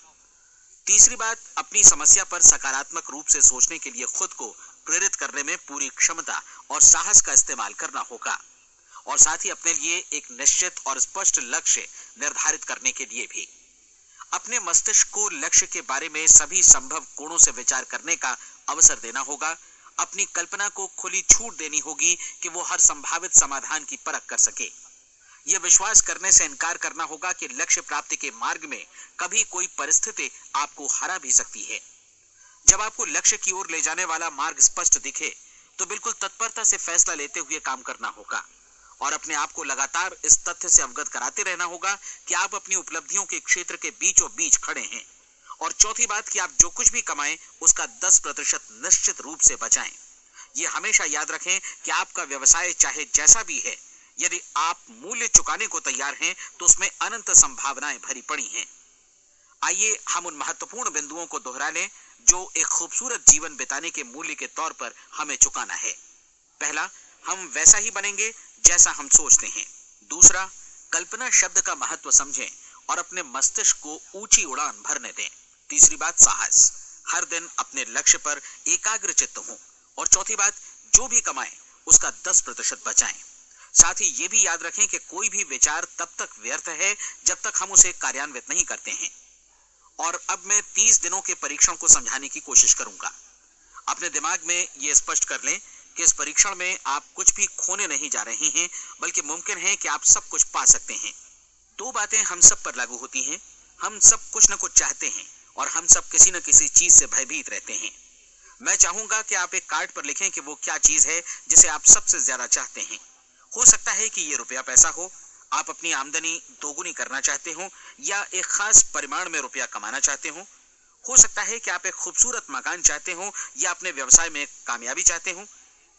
तीसरी बात, अपनी समस्या पर सकारात्मक रूप से सोचने के लिए खुद को प्रेरित करने में पूरी क्षमता और साहस का इस्तेमाल करना होगा। और साथ ही अपने लिए एक निश्चित और स्पष्ट लक्ष्य निर्धारित करने के लिए भी। अपने मस्तिष्क को लक्ष्य के बारे में सभी संभव कोणों से विचार करने का अवसर देना होगा। अपनी कल्पना को खुली छूट देनी होगी कि वो हर संभावित समाधान की परख कर सके। यह विश्वास करने से इनकार करना होगा कि लक्ष्य प्राप्ति के मार्ग में कभी कोई परिस्थिति आपको हरा भी सकती है। जब आपको लक्ष्य की ओर ले जाने वाला मार्ग स्पष्ट दिखे तो बिल्कुल तत्परता से फैसला लेते हुए काम करना होगा और अपने आप को लगातार इस तथ्य से अवगत कराते रहना होगा कि आप अपनी उपलब्धियों के क्षेत्र के बीचों बीच खड़े हैं। और चौथी बात कि आप जो कुछ भी कमाएं उसका 10% निश्चित रूप से बचाएं। ये हमेशा याद रखें कि आपका व्यवसाय चाहे जैसा भी है, यदि आप मूल्य चुकाने को तैयार हैं तो उसमें अनंत संभावनाएं भरी पड़ी हैं। आइए हम उन महत्वपूर्ण बिंदुओं को दोहरा लें जो एक खूबसूरत जीवन बिताने के मूल्य के तौर पर हमें चुकाना है। पहला, हम वैसा ही बनेंगे जैसा हम सोचते हैं। दूसरा, कल्पना शब्द का महत्व समझें और अपने मस्तिष्क को ऊंची उड़ान भरने दें। तीसरी बात, साहस, हर दिन अपने लक्ष्य पर एकाग्र चित्त हों। और चौथी बात, जो भी कमाएं उसका 10% बचाएं। साथ ही ये भी याद रखें कि कोई भी विचार तब तक व्यर्थ है जब तक हम उसे कार्यान्वित नहीं करते हैं। और अब मैं 30 दिनों के परीक्षण को समझाने की कोशिश करूंगा। अपने दिमाग में ये स्पष्ट कर लें कि इस परीक्षण में आप कुछ भी खोने नहीं जा रहे हैं, बल्कि मुमकिन है कि आप सब कुछ पा सकते हैं। दो बातें हम सब पर लागू होती हैं। हम सब कुछ न कुछ चाहते हैं और हम सब किसी न किसी चीज से भयभीत रहते हैं। मैं चाहूंगा कि आप एक कार्ड पर लिखें कि वो क्या चीज है जिसे आप सबसे ज्यादा चाहते हैं। हो सकता है कि ये रुपया पैसा हो, आप अपनी आमदनी दोगुनी करना चाहते हो, या एक खास परिमाण में रुपया कमाना चाहते हो सकता है कि आप एक खूबसूरत मकान चाहते हो, या अपने व्यवसाय में कामयाबी चाहते हो,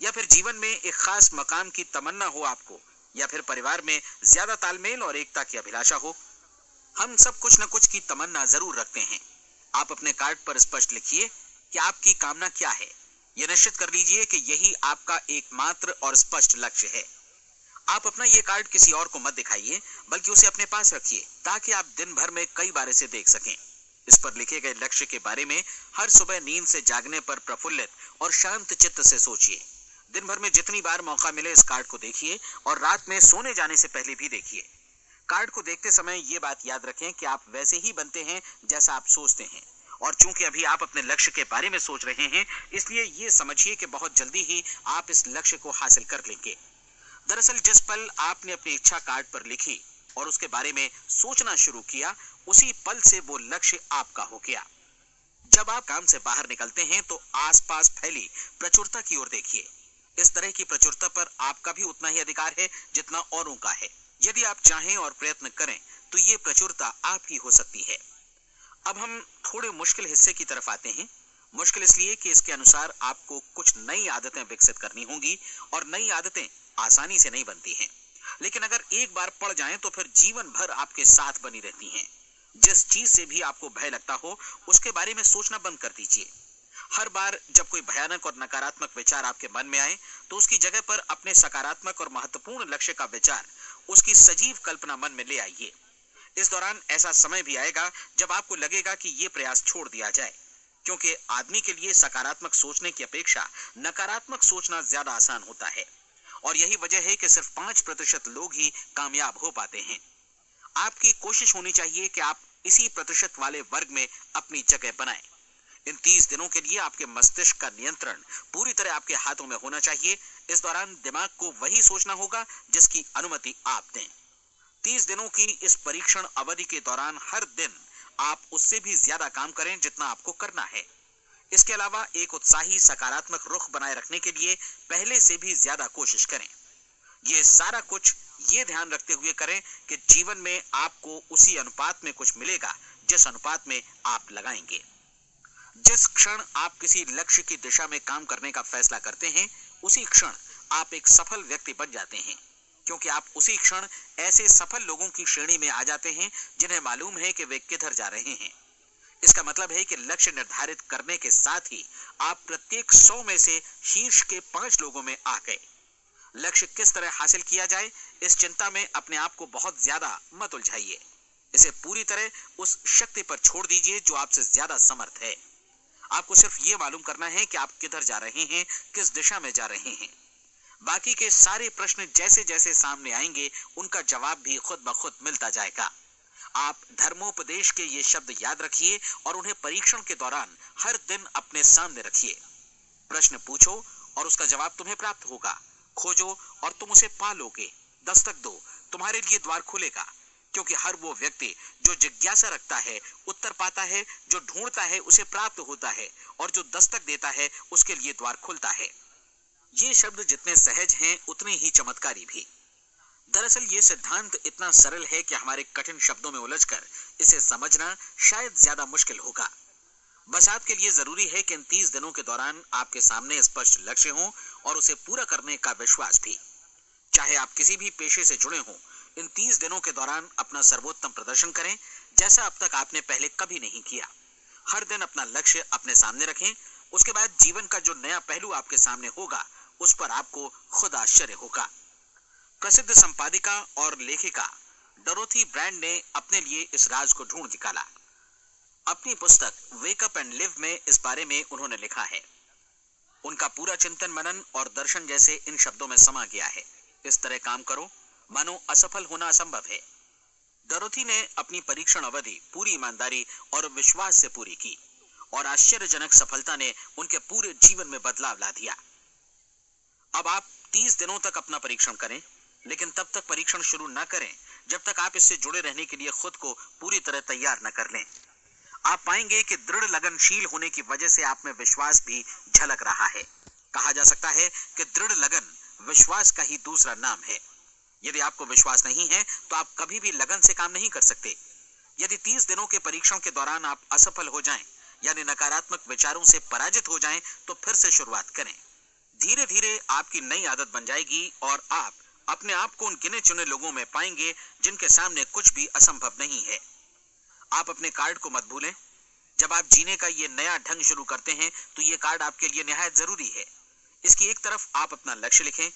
या फिर जीवन में एक खास मकाम की तमन्ना हो आपको, या फिर परिवार में ज्यादा तालमेल और एकता की अभिलाषा हो। हम सब कुछ न कुछ की तमन्ना जरूर रखते हैं। आप अपने कार्ड पर स्पष्ट लिखिए कि आपकी कामना क्या है। यह निश्चित कर लीजिए कि यही आपका एकमात्र और स्पष्ट लक्ष्य है। आप अपना ये कार्ड किसी और को मत दिखाइए, बल्कि उसे अपने पास रखिए ताकि आप दिन भर में कई बार इसे देख सकें। इस पर लिखे गए लक्ष्य के बारे में हर सुबह नींद से जागने पर प्रफुल्लित और शांत चित्त से सोचिए। दिन भर में जितनी बार मौका मिले इस कार्ड को देखिए और रात में सोने जाने से पहले भी देखिए। कार्ड को देखते समय ये बात याद रखें कि आप वैसे ही बनते हैं जैसा आप सोचते हैं। और चूंकि अभी आप अपने लक्ष्य के बारे में सोच रहे हैं, इसलिए ये समझिए कि बहुत जल्दी ही आप इस लक्ष्य को हासिल कर लेंगे। दरअसल जिस पल आपने अपनी इच्छा कार्ड पर लिखी और उसके बारे में सोचना शुरू किया, उसी पल से वो लक्ष्य आपका हो गया। जब आप काम से बाहर निकलते हैं तो आसपास फैली प्रचुरता की ओर देखिए। इस तरह की प्रचुरता पर आपका भी उतना ही अधिकार है जितना औरों का है। यदि आप चाहें और प्रयत्न करें तो ये प्रचुरता आपकी हो सकती है। अब हम थोड़े मुश्किल हिस्से की तरफ आते हैं। मुश्किल इसलिए कि इसके अनुसार आपको कुछ नई आदतें विकसित करनी होंगी और नई आदतें आसानी से नहीं बनती हैं, लेकिन अगर एक बार पड़ जाएं तो फिर जीवन भर आपके साथ बनी रहती हैं। जिस चीज से भी आपको भय लगता हो उसके बारे में सोचना बंद कर दीजिए। हर बार जब कोई भयानक और नकारात्मक विचार आपके मन में आए तो उसकी जगह पर अपने सकारात्मक और महत्वपूर्ण लक्ष्य का विचार, उसकी सजीव कल्पना मन में ले आइए। इस दौरान ऐसा समय भी आएगा जब आपको लगेगा कि ये प्रयास छोड़ दिया जाए, क्योंकि आदमी के लिए सकारात्मक सोचने की अपेक्षा नकारात्मक सोचना ज्यादा आसान होता है। और यही वजह है कि सिर्फ 5% लोग ही कामयाब हो पाते हैं। आपकी कोशिश होनी चाहिए कि आप इसी प्रतिशत वाले वर्ग में अपनी जगह बनाएं। इन 30 दिनों के लिए आपके मस्तिष्क का नियंत्रण पूरी तरह आपके हाथों में होना चाहिए। इस दौरान दिमाग को वही सोचना होगा जिसकी अनुमति आप दें। 30 दिनों की इस परीक्षण अवधि के दौरान हर दिन आप उससे भी ज्यादा काम करें जितना आपको करना है। इसके अलावा एक उत्साही सकारात्मक रुख बनाए रखने के लिए पहले से भी ज्यादा कोशिश करें। ये सारा कुछ ये ध्यान रखते हुए करें कि जीवन में आपको उसी अनुपात में कुछ मिलेगा जिस अनुपात में आप लगाएंगे। जिस क्षण आप किसी लक्ष्य की दिशा में काम करने का फैसला करते हैं, उसी क्षण आप एक सफल व्यक्ति बन जाते हैं, क्योंकि आप उसी क्षण ऐसे सफल लोगों की श्रेणी में आ जाते हैं जिन्हें मालूम है कि वे किधर जा रहे हैं। इसका मतलब है कि लक्ष्य निर्धारित करने के साथ ही आप प्रत्येक 100 में से शीर्ष के 5 लोगों में आ गए। लक्ष्य किस तरह हासिल किया जाए, इस चिंता में अपने आप को बहुत ज्यादा मत उलझाइए। इसे पूरी तरह उस शक्ति पर छोड़ दीजिए जो आपसे ज्यादा समर्थ है। आपको सिर्फ ये मालूम करना है कि आप किधर जा रहे हैं, किस दिशा में जा रहे हैं। बाकी के सारे प्रश्न जैसे जैसे सामने आएंगे उनका जवाब भी खुद ब खुद मिलता जाएगा। आप धर्मोपदेश के ये शब्द याद रखिए और उन्हें परीक्षण के दौरान हर दिन अपने सामने रखिए। प्रश्न पूछो और उसका जवाब तुम्हें प्राप्त होगा। खोजो और तुम उसे पालोगे। दस्तक दो, तुम्हारे लिए द्वार खुलेगा, क्योंकि हर वो व्यक्ति जो जिज्ञासा रखता है उत्तर पाता है, जो ढूंढता है उसे प्राप्त होता है, और जो दस्तक देता है उसके लिए द्वार खुलता है। ये शब्द जितने सहज हैं उतने ही चमत्कारी भी। दरअसल ये सिद्धांत इतना सरल है कि हमारे कठिन शब्दों में उलझकर इसे समझना शायद ज्यादा मुश्किल होगा। बस आपके लिए जरूरी है कि इन 30 दिनों के दौरान आपके सामने स्पष्ट लक्ष्य हो और उसे पूरा करने का विश्वास भी। चाहे आप किसी भी पेशे से जुड़े हों, इन 30 दिनों के दौरान अपना सर्वोत्तम प्रदर्शन करें, जैसा अब तक आपने पहले कभी नहीं किया। हर दिन अपना लक्ष्य अपने सामने रखें। उसके बाद जीवन का जो नया पहलू आपके सामने होगा उस पर आपको खुद आश्चर्य होगा। प्रसिद्ध संपादिका और लेखिका डोरोथी ब्रैंड ने अपने लिए इस राज को ढूंढ निकाला। अपनी पुस्तक वेक अप एंड लिव में इस बारे में उन्होंने लिखा है। उनका पूरा चिंतन मनन और दर्शन जैसे इन शब्दों में समा गया है। इस तरह काम करो मानो असफल होना असंभव है। डोरोथी ने अपनी परीक्षण अवधि पूरी ईमानदारी और विश्वास से पूरी की और आश्चर्यजनक सफलता ने उनके पूरे जीवन में बदलाव ला दिया। अब आप 30 दिनों तक अपना परीक्षण करें, लेकिन तब तक परीक्षण शुरू न करें जब तक आप इससे जुड़े रहने के लिए खुद को पूरी तरह तैयार न कर लें। आप पाएंगे कि दृढ़ लगनशील होने की वजह से आप में विश्वास भी झलक रहा है। कहा जा सकता है कि दृढ़ लगन विश्वास का ही दूसरा नाम है। यदि आपको विश्वास नहीं है तो आप कभी भी लगन से काम नहीं कर सकते। यदि 30 दिनों के परीक्षण के दौरान आप असफल हो जाएं, यानी नकारात्मक विचारों से पराजित हो जाएं, तो फिर से शुरुआत करें। धीरे धीरे आपकी नई आदत बन जाएगी और आप अपने आप को उन गिने चुने लोगों में पाएंगे जिनके सामने कुछ भी असंभव नहीं है। आप अपने कार्ड को मत भूलें। जब आप जीने का ये नया ढंग शुरू करते हैं तो ये कार्ड आपके लिए निहायत जरूरी है। इसकी एक तरफ आप अपना लक्ष्य लिखें,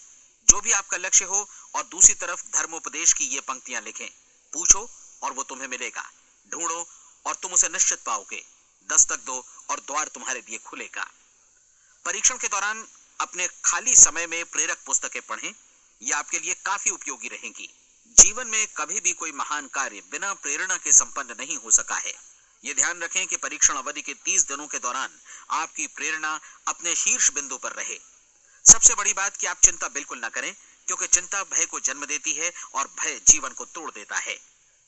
जो भी आपका लक्ष्य हो, और दूसरी तरफ धर्मोपदेश की ये पंक्तियां लिखें। पूछो और वो तुम्हें मिलेगा, ढूंढो और तुम उसे निश्चित पाओगे, दस्तक दो और द्वार तुम्हारे लिए खुलेगा। परीक्षण के दौरान अपने खाली समय में प्रेरक पुस्तकें पढ़ें। ये आपके लिए काफी उपयोगी रहेंगी। जीवन में कभी भी कोई महान कार्य बिना प्रेरणा के संपन्न नहीं हो सका है। ये ध्यान रखें कि परीक्षण अवधि के 30 दिनों के दौरान आपकी प्रेरणा अपने शीर्ष बिंदु पर रहे। सबसे बड़ी बात कि आप चिंता बिल्कुल ना करें, क्योंकि चिंता भय को जन्म देती है और भय जीवन को तोड़ देता है।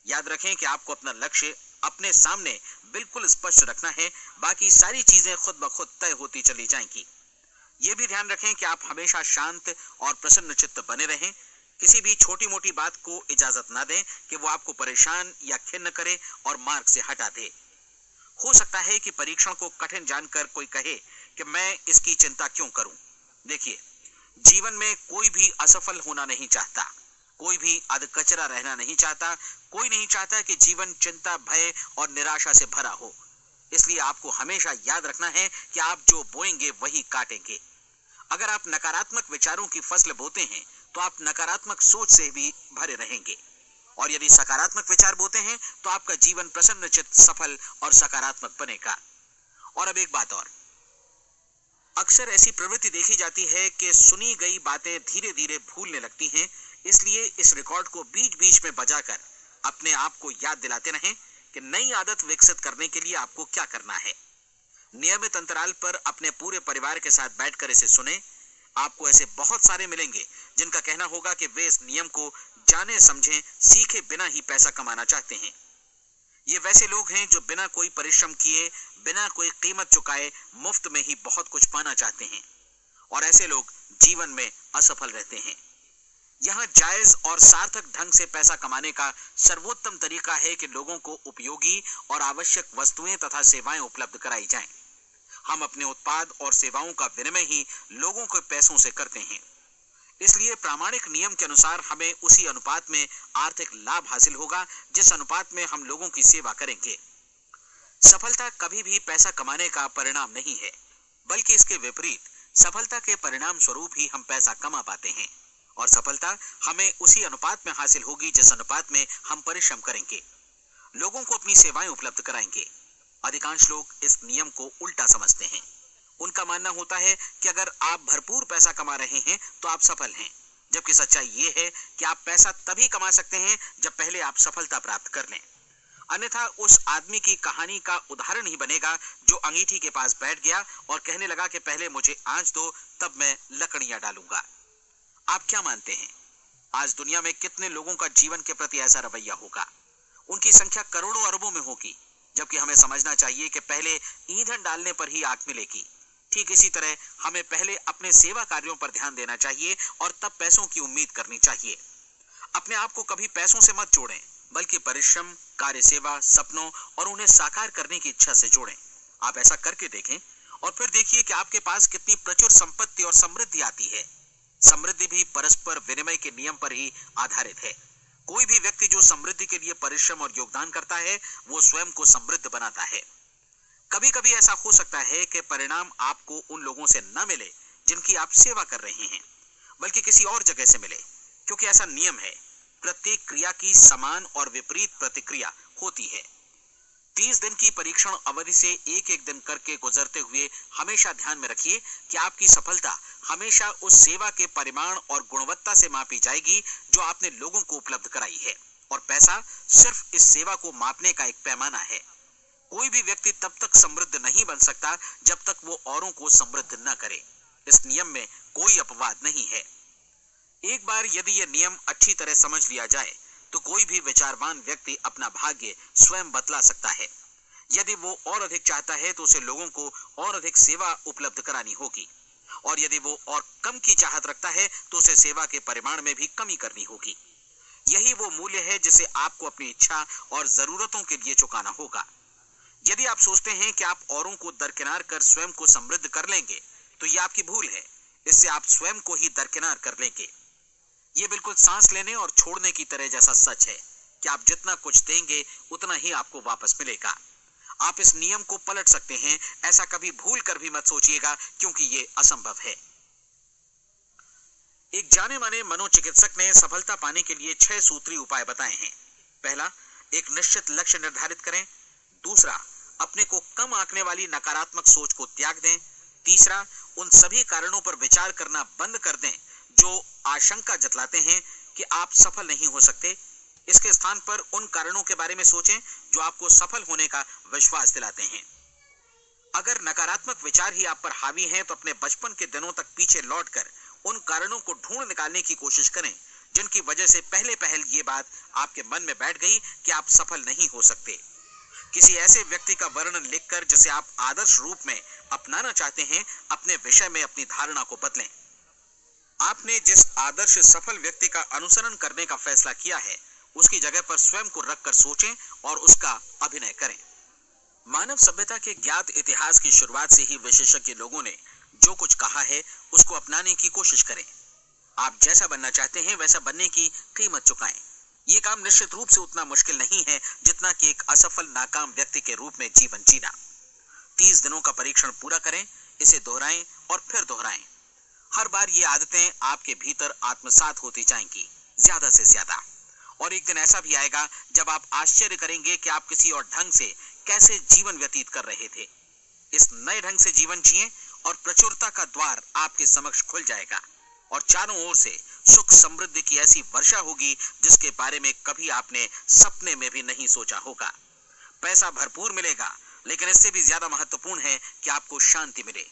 याद रखें कि आपको अपना लक्ष्य अपने सामने बिल्कुल स्पष्ट रखना है, बाकी सारी चीजें खुद ब खुद तय होती चली जाएंगी। ये भी ध्यान रखें कि आप हमेशा शांत और प्रसन्न चित्त बने रहें। किसी भी छोटी मोटी बात को इजाजत ना दें कि वो आपको परेशान या खिन्न करे और मार्ग से हटा दे। हो सकता है कि परीक्षण को कठिन जानकर कोई कहे कि मैं इसकी चिंता क्यों करूं। देखिए, जीवन में कोई भी असफल होना नहीं चाहता, कोई भी अधकचरा रहना नहीं चाहता, कोई नहीं चाहता कि जीवन चिंता, भय और निराशा से भरा हो। इसलिए आपको हमेशा याद रखना है कि आप जो बोएंगे वही काटेंगे। अगर आप नकारात्मक विचारों की फसल बोते हैं तो आप नकारात्मक सोच से भी भरे रहेंगे, और यदि सकारात्मक विचार बोते हैं तो आपका जीवन प्रसन्नचित्त, सफल और सकारात्मक बनेगा। और अब एक बात और, अक्सर ऐसी प्रवृत्ति देखी जाती है कि सुनी गई बातें धीरे धीरे भूलने लगती हैं। इसलिए इस रिकॉर्ड को बीच बीच में बजाकर अपने आप को याद दिलाते रहें कि नई आदत विकसित करने के लिए आपको क्या करना है। नियमित अंतराल पर अपने पूरे परिवार के साथ बैठकर इसे सुने। आपको ऐसे बहुत सारे मिलेंगे जिनका कहना होगा कि वे इस नियम को जाने समझे सीखे बिना ही पैसा कमाना चाहते हैं। ये वैसे लोग हैं जो बिना कोई परिश्रम किए, बिना कोई कीमत चुकाए मुफ्त में ही बहुत कुछ पाना चाहते हैं, और ऐसे लोग जीवन में असफल रहते हैं। यहाँ जायज और सार्थक ढंग से पैसा कमाने का सर्वोत्तम तरीका है कि लोगों को उपयोगी और आवश्यक वस्तुएं तथा सेवाएं उपलब्ध कराई जाएं। हम अपने उत्पाद और सेवाओं का विनिमय ही लोगों के पैसों से करते हैं। इसलिए प्रामाणिक नियम के अनुसार हमें उसी अनुपात में आर्थिक लाभ हासिल होगा जिस अनुपात में हम लोगों की सेवा करेंगे। सफलता कभी भी पैसा कमाने का परिणाम नहीं है, बल्कि इसके विपरीत सफलता के परिणाम स्वरूप ही हम पैसा कमा पाते हैं, और सफलता हमें उसी अनुपात में हासिल होगी जिस अनुपात में हम परिश्रम करेंगे, लोगों को अपनी सेवाएं उपलब्ध कराएंगे। अधिकांश लोग इस नियम को उल्टा समझते हैं। उनका मानना होता है कि अगर आप भरपूर पैसा कमा रहे हैं तो आप सफल हैं, जबकि सच्चाई ये है कि आप पैसा तभी कमा सकते हैं जब पहले आप सफलता प्राप्त कर लें। अन्यथा उस आदमी की कहानी का उदाहरण ही बनेगा जो अंगीठी के पास बैठ गया और कहने लगा कि पहले मुझे आंच दो, तब मैं लकड़ियां डालूंगा। आप क्या मानते हैं, आज दुनिया में कितने लोगों का जीवन के प्रति ऐसा रवैया होगा? उनकी संख्या करोड़ों अरबों में होगी, जबकि हमें समझना चाहिए कि पहले ईंधन डालने पर ही आग मिलेगी। ठीक इसी तरह हमें पहले अपने सेवा कार्यों पर ध्यान देना चाहिए और तब पैसों की उम्मीद करनी चाहिए। अपने आप को कभी पैसों से मत जोड़ें, बल्कि परिश्रम, कार्य सेवा, सपनों और उन्हें साकार करने की इच्छा से जोड़ें। आप ऐसा करके देखें और फिर देखिए कि आपके पास कितनी प्रचुर संपत्ति और समृद्धि आती है। समृद्धि भी परस्पर विनिमय के नियम पर ही आधारित है। कोई भी व्यक्ति जो समृद्धि के लिए परिश्रम और योगदान करता है, वो स्वयं को समृद्ध बनाता है। कभी कभी ऐसा हो सकता है कि परिणाम आपको उन लोगों से न मिले जिनकी आप सेवा कर रहे हैं, बल्कि किसी और जगह से मिले, क्योंकि ऐसा नियम है, प्रत्येक क्रिया की समान और विपरीत प्रतिक्रिया होती है। 30 दिन की परीक्षण अवधि से एक एक दिन करके गुजरते हुए हमेशा ध्यान में रखिए कि आपकी सफलता हमेशा उस सेवा के परिमाण और गुणवत्ता से मापी जाएगी जो आपने लोगों को उपलब्ध कराई है, और पैसा सिर्फ इस सेवा को मापने का एक पैमाना है। कोई भी व्यक्ति तब तक समृद्ध नहीं बन सकता जब तक वो औरों को समृद्ध न करे। इस नियम में कोई अपवाद नहीं है। एक बार यदि यह नियम अच्छी तरह समझ लिया जाए तो कोई भी विचारवान व्यक्ति अपना भाग्य स्वयं बदला सकता है। यदि वो और अधिक चाहता है तो उसे लोगों को और अधिक सेवा उपलब्ध करानी होगी, और यदि वो और कम की चाहत रखता है तो उसे सेवा के परिमाण में भी कमी करनी होगी। यही वो मूल्य है जिसे आपको अपनी इच्छा और जरूरतों के लिए चुकाना होगा। यदि आप सोचते हैं कि आप औरों को दरकिनार कर स्वयं को समृद्ध कर लेंगे तो यह आपकी भूल है। इससे आप स्वयं को ही दरकिनार कर लेंगे। ये बिल्कुल सांस लेने और छोड़ने की तरह जैसा सच है कि आप जितना कुछ देंगे उतना ही आपको वापस मिलेगा। आप इस नियम को पलट सकते हैं, ऐसा कभी भूल कर भी मत सोचिएगा, क्योंकि ये असंभव है। एक जाने माने मनोचिकित्सक ने सफलता पाने के लिए 6 सूत्री उपाय बताए हैं। पहला, एक निश्चित लक्ष्य निर्धारित करें। दूसरा, अपने को कम आंकने वाली नकारात्मक सोच को त्याग दें। तीसरा, उन सभी कारणों पर विचार करना बंद कर दें जो आशंका जतलाते हैं कि आप सफल नहीं हो सकते। इसके स्थान पर उन कारणों के बारे में सोचें जो आपको सफल होने का विश्वास दिलाते हैं। अगर नकारात्मक विचार ही आप पर हावी हैं तो अपने बचपन के दिनों तक पीछे लौटकर उन कारणों को ढूंढ निकालने की कोशिश करें जिनकी वजह से पहले ये बात आपके मन में बैठ गई कि आप सफल नहीं हो सकते। किसी ऐसे व्यक्ति का वर्णन लिखकर जिसे आप आदर्श रूप में अपनाना चाहते हैं, अपने विषय में अपनी धारणा को बदलें। आपने जिस आदर्श सफल व्यक्ति का अनुसरण करने का फैसला किया है, उसकी जगह पर स्वयं को रखकर सोचें और उसका अभिनय करें। मानव सभ्यता के ज्ञात इतिहास की शुरुआत से ही विशेषज्ञ लोगों ने जो कुछ कहा है उसको अपनाने की कोशिश करें। आप जैसा बनना चाहते हैं वैसा बनने की कीमत चुकाएं। ये काम निश्चित रूप से उतना मुश्किल नहीं है जितना कि एक असफल नाकाम व्यक्ति के रूप में जीवन जीना। 30 दिनों का परीक्षण पूरा करें, इसे दोहराएं और फिर दोहराएं। हर बार ये आदतें आपके भीतर आत्मसात होती जाएंगी, ज्यादा से ज्यादा। और एक दिन ऐसा भी आएगा जब आप आश्चर्य करेंगे कि आप किसी और ढंग से कैसे जीवन व्यतीत कर रहे थे। इस नए ढंग से जीवन जिएं और प्रचुरता का द्वार आपके समक्ष खुल जाएगा और चारों ओर से सुख समृद्धि की ऐसी वर्षा होगी जिसके बारे में कभी आपने सपने में भी नहीं सोचा होगा। पैसा भरपूर मिलेगा, लेकिन इससे भी ज्यादा महत्वपूर्ण है कि आपको शांति मिले।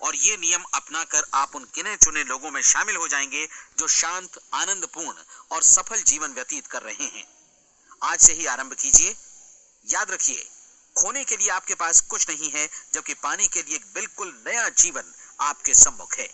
और ये नियम अपनाकर आप उन गिने चुने लोगों में शामिल हो जाएंगे जो शांत, आनंदपूर्ण और सफल जीवन व्यतीत कर रहे हैं। आज से ही आरंभ कीजिए। याद रखिए, खोने के लिए आपके पास कुछ नहीं है, जबकि पाने के लिए एक बिल्कुल नया जीवन आपके सम्मुख है।